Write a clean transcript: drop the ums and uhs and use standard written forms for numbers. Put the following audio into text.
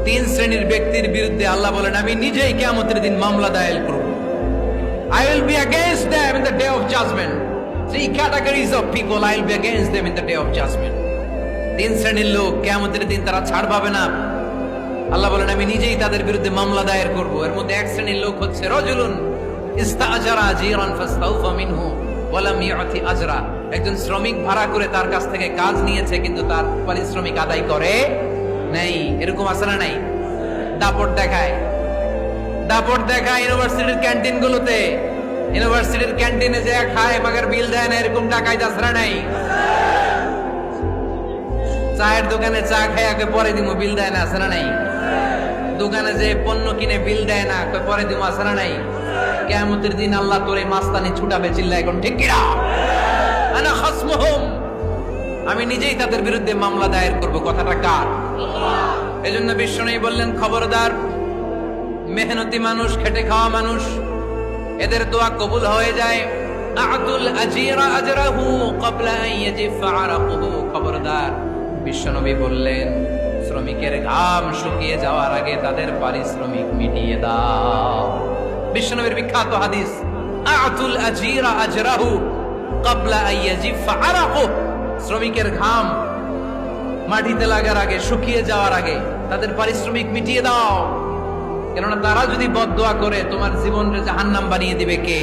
তিন শ্রেণীর ব্যক্তির বিরুদ্ধে আল্লাহ বলেন আমি নিজেই কিয়ামতের দিন মামলা দায়ের করব। I will be against them in the day of judgment. Three categories of people I will be against them in the day of judgment. তিন শ্রেণীর লোক কিয়ামতের দিন তারা ছাড় পাবে না। আল্লাহ বলেন আমি নিজেই তাদের বিরুদ্ধে মামলা দায়ের করব। এর মধ্যে এক শ্রেণীর লোক হচ্ছে রাজুলুন ইস্তাআজারা জিরান ফাস্তাউফা মিনহু ওয়া লাম ইউতি আজরা। একজন শ্রমিক ভাড়া করে তার কাছ থেকে কাজ নিয়েছে কিন্তু তার পারিশ্রমিক আদায় করে নাই। এরকম আছে না নাই? দাপট দেখায় ইউনিভার্সিটির ক্যান্টিন গুলোতে। ইউনিভার্সিটির ক্যান্টিনে যে খায় মাগার বিল দেয় না, এরকম টাকায় দাসরা নাই। চায়ের দোকানে চা খায় আগে পরে দিমু, বিল দেয় না, আছে না নাই? দোকানে যে পণ্য কিনে বিল দেয় না, পরে দিমু, আছে না নাই? কিয়ামতের দিন আল্লাহ তোরে মাস্তানি ছুটাবে, চিল্লা এখন ঠিক কিনা? আনা খাসমুহুম, আমি নিজেই তাদের বিরুদ্ধে মামলা দায়ের করব। কথাটা কার? এজন্য বিশ্বনবী বললেন খবরদার, মেহনতি মানুষ, খেটে খাওয়া মানুষ, এদের দোয়া কবুল হয়ে যায়। আতুল আজিরা আজরাহু ক্বাবলা আন ইয়াজিফা আরাকুহু। খবরদার, বিশ্বনবী বললেন শ্রমিকের ঘাম শুকিয়ে যাওয়ার আগে তাদের পারিশ্রমিক মিটিয়ে দাও। বিশ্বনবীর বিখ্যাত হাদিস, আতুল আজিরা আজরাহু ক্বাবলা আন ইয়াজিফা আরাকুহু। শ্রমিকের ঘাম মাটিতে লাগার আগে, শুকিয়ে যাওয়ার আগে তাদের পারিশ্রমিক মিটিয়ে দাও। কেননা তারা যদি বদদোয়া করে তোমার জীবনকে জাহান্নাম বানিয়ে দিবে কে?